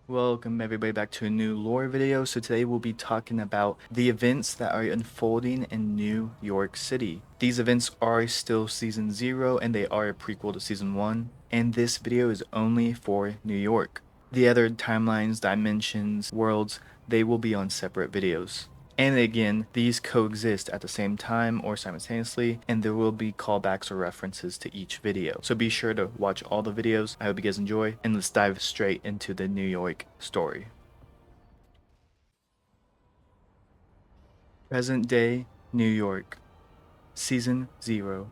Welcome everybody back to a new lore video. So today we'll be talking about the events that are unfolding in New York City. These events are still season 0 and they are a prequel to season 1, and this video is only for New York. The other timelines, dimensions, worlds, they will be on separate videos. And again, these coexist at the same time or simultaneously, and there will be callbacks or references to each video. So be sure to watch all the videos. I hope you guys enjoy, and let's dive straight into the New York story. Present day New York, Season 0.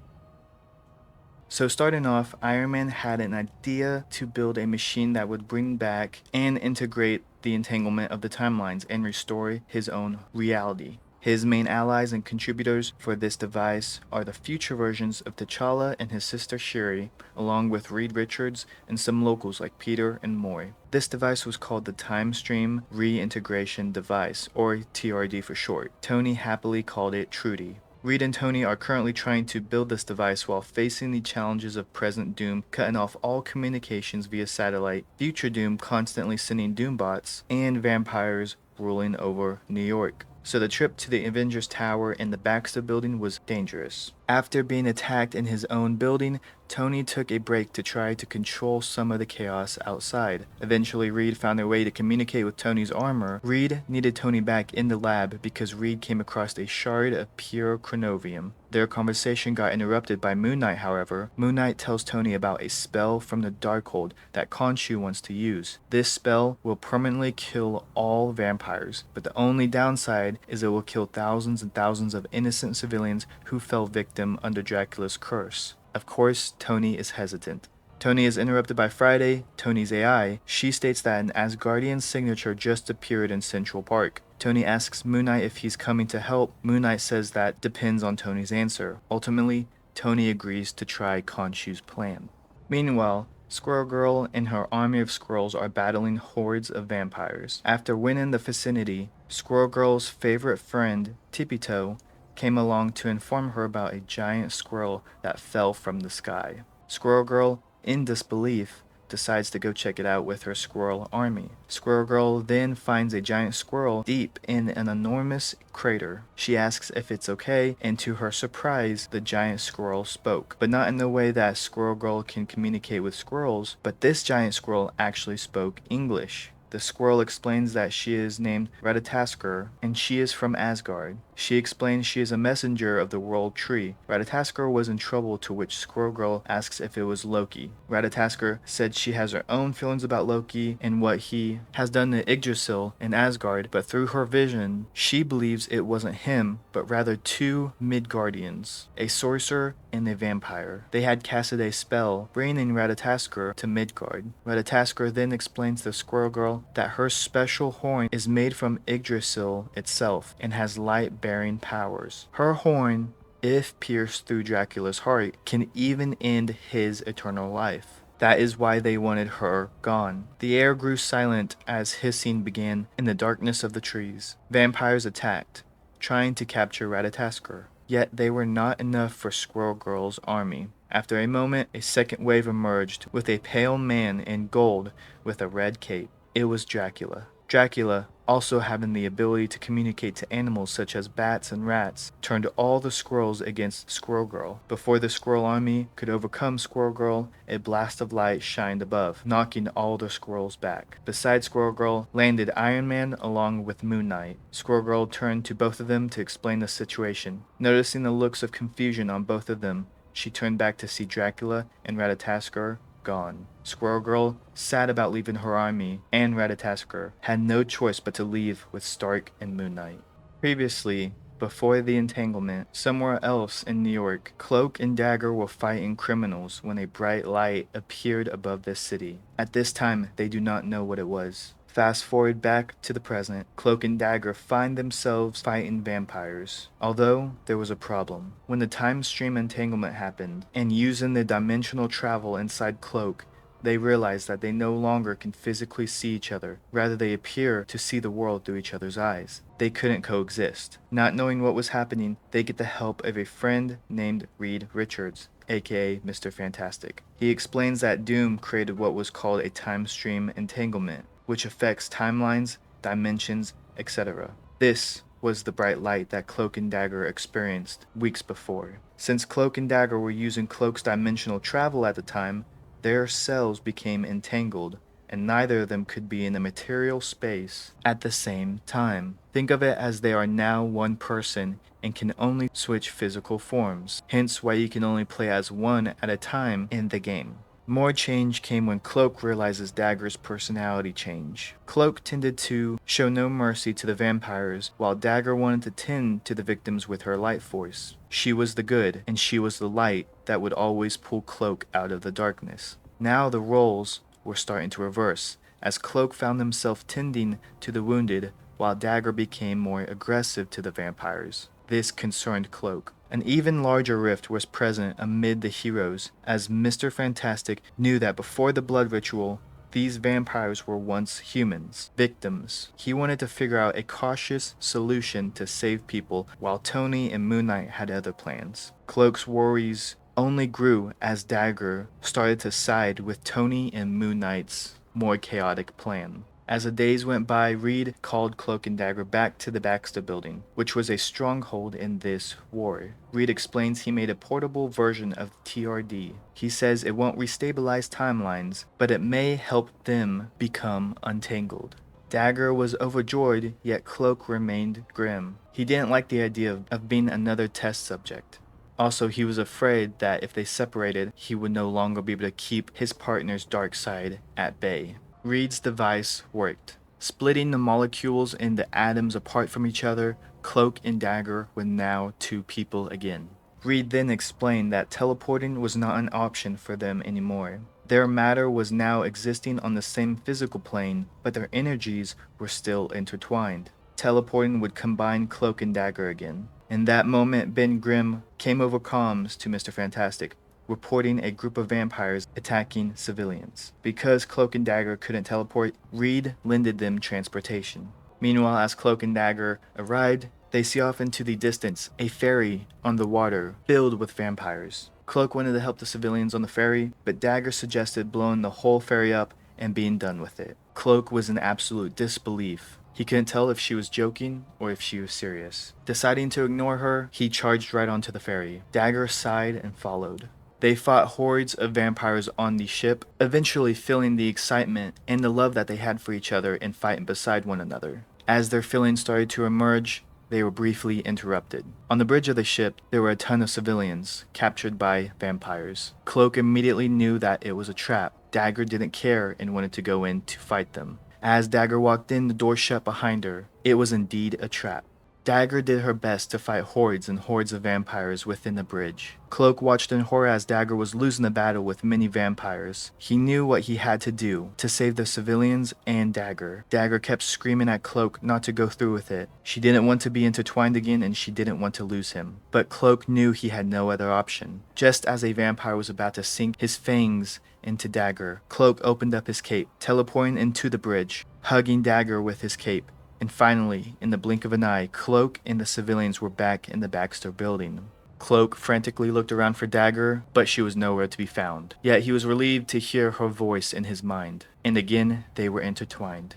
So starting off, Iron Man had an idea to build a machine that would bring back and integrate the entanglement of the timelines and restore his own reality. His main allies and contributors for this device are the future versions of T'Challa and his sister Shuri, along with Reed Richards and some locals like Peter and Moy. This device was called the Time Stream Reintegration Device, or TRD for short. Tony happily called it Trudy. Reed and Tony are currently trying to build this device while facing the challenges of present Doom cutting off all communications via satellite, future Doom constantly sending Doombots, and vampires ruling over New York. So the trip to the Avengers Tower and the Baxter building was dangerous. After being attacked in his own building, Tony took a break to try to control some of the chaos outside. Eventually, Reed found a way to communicate with Tony's armor. Reed needed Tony back in the lab because Reed came across a shard of pure chronovium. Their conversation got interrupted by Moon Knight, however. Moon Knight tells Tony about a spell from the Darkhold that Khonshu wants to use. This spell will permanently kill all vampires, but the only downside is it will kill thousands and thousands of innocent civilians who fell victim under Dracula's curse. Of course, Tony is hesitant. Tony is interrupted by Friday, Tony's AI. She states that an Asgardian signature just appeared in Central Park. Tony asks Moon Knight if he's coming to help. Moon Knight says that depends on Tony's answer. Ultimately, Tony agrees to try Khonshu's plan. Meanwhile, Squirrel Girl and her army of squirrels are battling hordes of vampires. After winning the vicinity, Squirrel Girl's favorite friend, Tippy Toe, came along to inform her about a giant squirrel that fell from the sky. Squirrel Girl, in disbelief, decides to go check it out with her squirrel army. Squirrel Girl then finds a giant squirrel deep in an enormous crater. She asks if it's okay, and to her surprise, the giant squirrel spoke. But not in the way that Squirrel Girl can communicate with squirrels, but this giant squirrel actually spoke English. The squirrel explains that she is named Ratatoskr and she is from Asgard. She explains she is a messenger of the World Tree. Ratatoskr was in trouble, to which Squirrel Girl asks if it was Loki. Ratatoskr said she has her own feelings about Loki and what he has done to Yggdrasil in Asgard, but through her vision, she believes it wasn't him, but rather two Midgardians, a sorcerer and a vampire. They had casted a spell, bringing Ratatoskr to Midgard. Ratatoskr then explains to Squirrel Girl that her special horn is made from Yggdrasil itself and has light-bearing powers. Her horn, if pierced through Dracula's heart, can even end his eternal life. That is why they wanted her gone. The air grew silent as hissing began in the darkness of the trees. Vampires attacked, trying to capture Ratatoskr. Yet they were not enough for Squirrel Girl's army. After a moment, a second wave emerged with a pale man in gold with a red cape. It was Dracula. Dracula, also having the ability to communicate to animals such as bats and rats, turned all the squirrels against Squirrel Girl. Before the squirrel army could overcome Squirrel Girl, a blast of light shined above, knocking all the squirrels back. Beside Squirrel Girl landed Iron Man along with Moon Knight. Squirrel Girl turned to both of them to explain the situation. Noticing the looks of confusion on both of them, she turned back to see Dracula and Ratatoskr gone. Squirrel Girl, sad about leaving her army and Ratatoskr, had no choice but to leave with Stark and Moon Knight. Previously, before the entanglement, somewhere else in New York, Cloak and Dagger were fighting criminals when a bright light appeared above the city. At this time, they do not know what it was. Fast forward back to the present, Cloak and Dagger find themselves fighting vampires. Although, there was a problem. When the time stream entanglement happened, and using the dimensional travel inside Cloak, they realize that they no longer can physically see each other. Rather, they appear to see the world through each other's eyes. They couldn't coexist. Not knowing what was happening, they get the help of a friend named Reed Richards, aka Mr. Fantastic. He explains that Doom created what was called a time stream entanglement. which affects timelines, dimensions, etc. This was the bright light that Cloak and Dagger experienced weeks before. Since Cloak and Dagger were using Cloak's dimensional travel at the time, their cells became entangled, and neither of them could be in a material space at the same time. Think of it as they are now one person and can only switch physical forms, hence why you can only play as one at a time in the game. More change came when Cloak realizes Dagger's personality change. Cloak tended to show no mercy to the vampires, while Dagger wanted to tend to the victims with her light force. She was the good, and she was the light that would always pull Cloak out of the darkness. Now the roles were starting to reverse, as Cloak found himself tending to the wounded, while Dagger became more aggressive to the vampires. This concerned Cloak. An even larger rift was present amid the heroes, as Mr. Fantastic knew that before the blood ritual, these vampires were once humans, victims. He wanted to figure out a cautious solution to save people, while Tony and Moon Knight had other plans. Cloak's worries only grew as Dagger started to side with Tony and Moon Knight's more chaotic plan. As the days went by, Reed called Cloak and Dagger back to the Baxter building, which was a stronghold in this war. Reed explains he made a portable version of TRD. He says it won't restabilize timelines, but it may help them become untangled. Dagger was overjoyed, yet Cloak remained grim. He didn't like the idea of being another test subject. Also, he was afraid that if they separated, he would no longer be able to keep his partner's dark side at bay. Reed's device worked. Splitting the molecules and the atoms apart from each other, Cloak and Dagger were now two people again. Reed then explained that teleporting was not an option for them anymore. Their matter was now existing on the same physical plane, but their energies were still intertwined. Teleporting would combine Cloak and Dagger again. In that moment, Ben Grimm came over comms to Mr. Fantastic, reporting a group of vampires attacking civilians. Because Cloak and Dagger couldn't teleport, Reed lended them transportation. Meanwhile, as Cloak and Dagger arrived, they see off into the distance a ferry on the water filled with vampires. Cloak wanted to help the civilians on the ferry, but Dagger suggested blowing the whole ferry up and being done with it. Cloak was in absolute disbelief. He couldn't tell if she was joking or if she was serious. Deciding to ignore her, he charged right onto the ferry. Dagger sighed and followed. They fought hordes of vampires on the ship, eventually feeling the excitement and the love that they had for each other and fighting beside one another. As their feelings started to emerge, they were briefly interrupted. On the bridge of the ship, there were a ton of civilians, captured by vampires. Cloak immediately knew that it was a trap. Dagger didn't care and wanted to go in to fight them. As Dagger walked in, the door shut behind her. It was indeed a trap. Dagger did her best to fight hordes and hordes of vampires within the bridge. Cloak watched in horror as Dagger was losing the battle with many vampires. He knew what he had to do to save the civilians and Dagger. Dagger kept screaming at Cloak not to go through with it. She didn't want to be intertwined again and she didn't want to lose him. But Cloak knew he had no other option. Just as a vampire was about to sink his fangs into Dagger, Cloak opened up his cape, teleporting into the bridge, hugging Dagger with his cape. And finally, in the blink of an eye, Cloak and the civilians were back in the Baxter building. Cloak frantically looked around for Dagger, but she was nowhere to be found. Yet he was relieved to hear her voice in his mind, and again they were intertwined.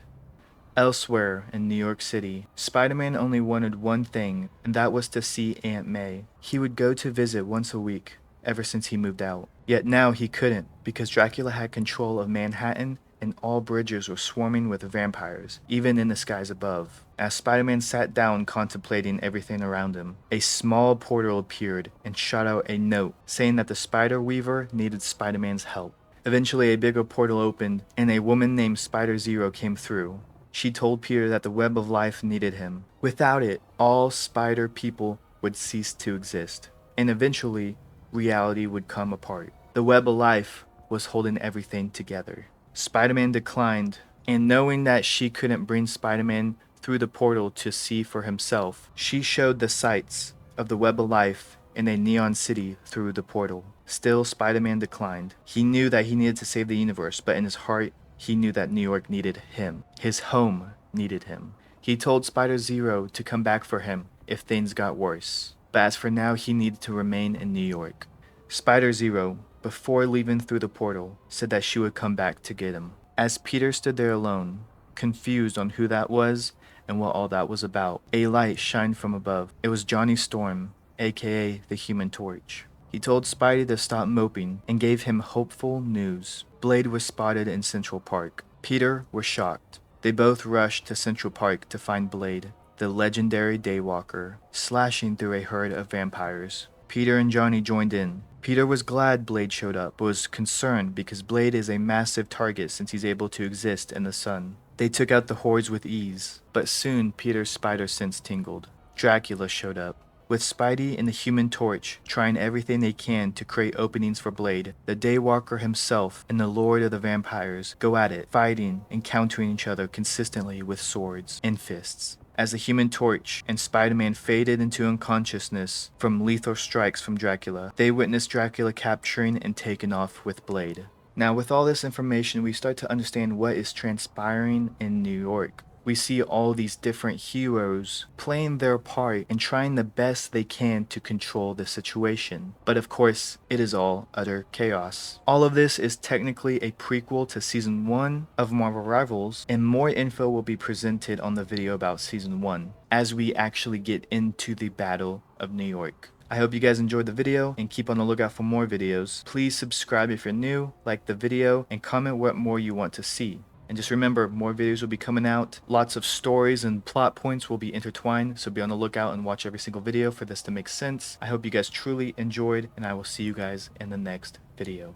Elsewhere in New York City, Spider-Man only wanted one thing, and that was to see Aunt May. He would go to visit once a week, ever since he moved out. Yet now he couldn't, because Dracula had control of Manhattan and all bridges were swarming with vampires, even in the skies above. As Spider-Man sat down contemplating everything around him, a small portal appeared and shot out a note saying that the Spider Weaver needed Spider-Man's help. Eventually a bigger portal opened and a woman named Spider-Zero came through. She told Peter that the Web of Life needed him. Without it, all Spider people would cease to exist, and eventually reality would come apart. The Web of Life was holding everything together. Spider-Man declined, and knowing that she couldn't bring Spider-Man through the portal to see for himself, she showed the sights of the Web of Life in a neon city through the portal. Still, Spider-Man declined. He knew that he needed to save the universe, but in his heart, he knew that New York needed him. His home needed him. He told Spider-Zero to come back for him if things got worse. But as for now, he needed to remain in New York. Spider-Zero, before leaving through the portal, said that she would come back to get him. As Peter stood there alone, confused on who that was and what all that was about. A light shined from above. It was Johnny Storm, aka the Human Torch. He told Spidey to stop moping and gave him hopeful news. Blade was spotted in Central Park. Peter was shocked. They both rushed to Central Park to find Blade, the legendary Daywalker, slashing through a herd of vampires. Peter and Johnny joined in. Peter was glad Blade showed up, but was concerned because Blade is a massive target since he's able to exist in the sun. They took out the hordes with ease, but soon Peter's spider sense tingled. Dracula showed up. With Spidey and the Human Torch trying everything they can to create openings for Blade, the Daywalker himself and the Lord of the Vampires go at it, fighting and countering each other consistently with swords and fists. As the Human Torch and Spider-Man faded into unconsciousness from lethal strikes from Dracula, they witnessed Dracula capturing and taking off with Blade. Now, with all this information, we start to understand what is transpiring in New York. We see all these different heroes playing their part and trying the best they can to control the situation. But of course, it is all utter chaos. All of this is technically a prequel to Season 1 of Marvel Rivals, and more info will be presented on the video about Season 1 as we actually get into the Battle of New York. I hope you guys enjoyed the video and keep on the lookout for more videos. Please subscribe if you're new, like the video, and comment what more you want to see. And just remember, more videos will be coming out. Lots of stories and plot points will be intertwined, so be on the lookout and watch every single video for this to make sense. I hope you guys truly enjoyed, and I will see you guys in the next video.